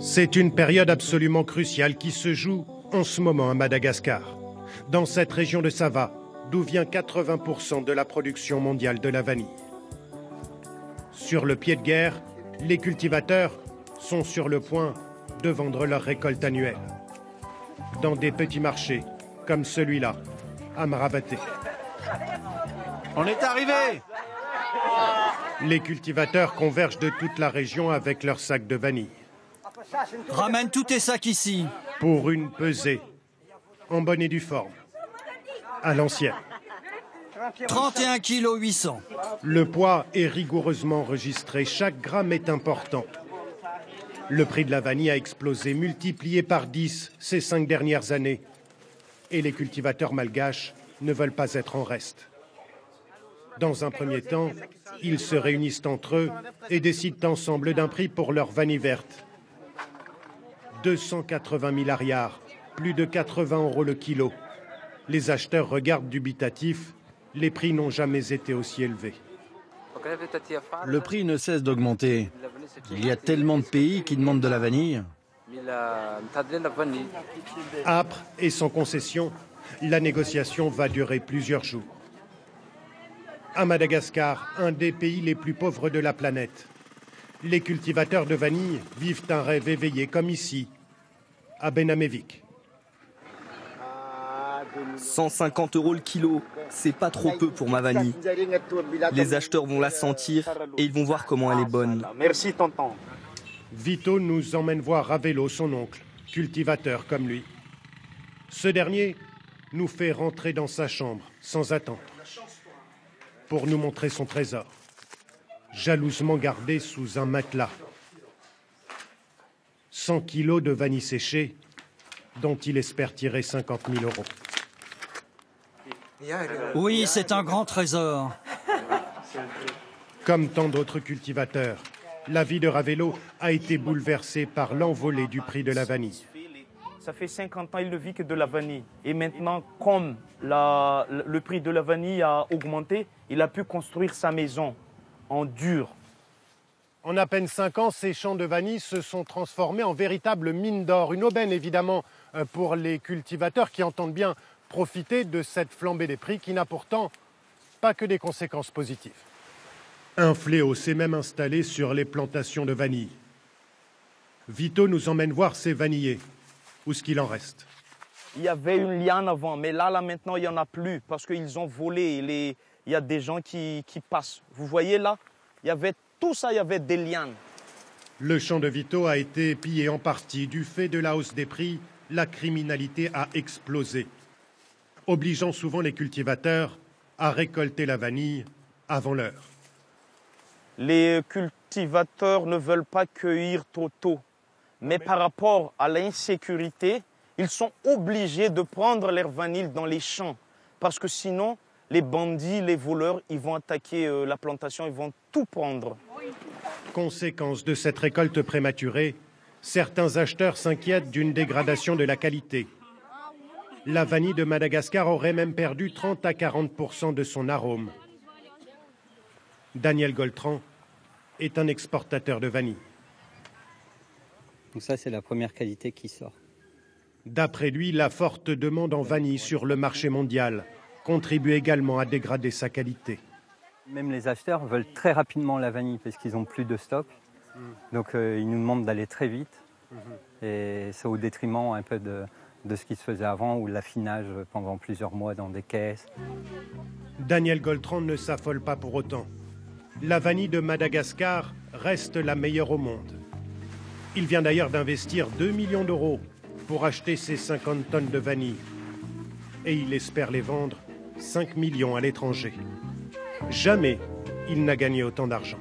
C'est une période absolument cruciale qui se joue en ce moment à Madagascar, dans cette région de Sava, d'où vient 80% de la production mondiale de la vanille. Sur le pied de guerre, les cultivateurs sont sur le point de vendre leur récolte annuelle dans des petits marchés comme celui-là, à Maravaté. On est arrivé! Les cultivateurs convergent de toute la région avec leurs sacs de vanille. Ramène tous tes sacs ici. Pour une pesée, en bonne et due forme, à l'ancienne. 31 kg 800. Le poids est rigoureusement enregistré, chaque gramme est important. Le prix de la vanille a explosé, multiplié par 10 ces 5 dernières années. Et les cultivateurs malgaches ne veulent pas être en reste. Dans un premier temps, ils se réunissent entre eux et décident ensemble d'un prix pour leur vanille verte. 280 000 ariars, plus de 80 € le kilo. Les acheteurs regardent dubitatifs, les prix n'ont jamais été aussi élevés. Le prix ne cesse d'augmenter. Il y a tellement de pays qui demandent de la vanille. Âpre et sans concession, la négociation va durer plusieurs jours. À Madagascar, un des pays les plus pauvres de la planète, les cultivateurs de vanille vivent un rêve éveillé, comme ici, à Benamevik. 150 € le kilo, c'est pas trop peu pour ma vanille. Les acheteurs vont la sentir et ils vont voir comment elle est bonne. Merci tonton. Vito nous emmène voir Ravelo, son oncle, cultivateur comme lui. Ce dernier nous fait rentrer dans sa chambre, sans attendre, pour nous montrer son trésor, jalousement gardé sous un matelas. 100 kilos de vanille séchée, dont il espère tirer 50 000 €. Oui, c'est un grand trésor. Comme tant d'autres cultivateurs, la vie de Ravelo a été bouleversée par l'envolée du prix de la vanille. Ça fait 50 ans qu'il ne vit que de la vanille. Et maintenant, comme le prix de la vanille a augmenté, il a pu construire sa maison en dur. En à peine 5 ans, ces champs de vanille se sont transformés en véritables mines d'or. Une aubaine, évidemment, pour les cultivateurs qui entendent bien profiter de cette flambée des prix qui n'a pourtant pas que des conséquences positives. Un fléau s'est même installé sur les plantations de vanille. Vito nous emmène voir ces vanillers, ou ce qu'il en reste. Il y avait une liane avant, mais là maintenant, il n'y en a plus parce qu'ils ont volé. Il y a des gens qui passent. Vous voyez là, il y avait tout ça, il y avait des lianes. Le champ de Vito a été pillé en partie. Du fait de la hausse des prix, la criminalité a explosé, obligeant souvent les cultivateurs à récolter la vanille avant l'heure. Les cultivateurs ne veulent pas cueillir trop tôt. Mais par rapport à l'insécurité, ils sont obligés de prendre leur vanille dans les champs. Parce que sinon, les bandits, les voleurs, ils vont attaquer la plantation, ils vont tout prendre. Conséquence de cette récolte prématurée, certains acheteurs s'inquiètent d'une dégradation de la qualité. La vanille de Madagascar aurait même perdu 30 à 40% de son arôme. Daniel Goltran est un exportateur de vanille. Donc ça, c'est la première qualité qui sort. D'après lui, la forte demande en vanille sur le marché mondial contribue également à dégrader sa qualité. Même les acheteurs veulent très rapidement la vanille parce qu'ils n'ont plus de stock. Donc ils nous demandent d'aller très vite. Et c'est au détriment un peu de ce qui se faisait avant, ou l'affinage pendant plusieurs mois dans des caisses. Daniel Goltran ne s'affole pas pour autant. La vanille de Madagascar reste la meilleure au monde. Il vient d'ailleurs d'investir 2 millions d'euros pour acheter ces 50 tonnes de vanille. Et il espère les vendre 5 millions à l'étranger. Jamais il n'a gagné autant d'argent.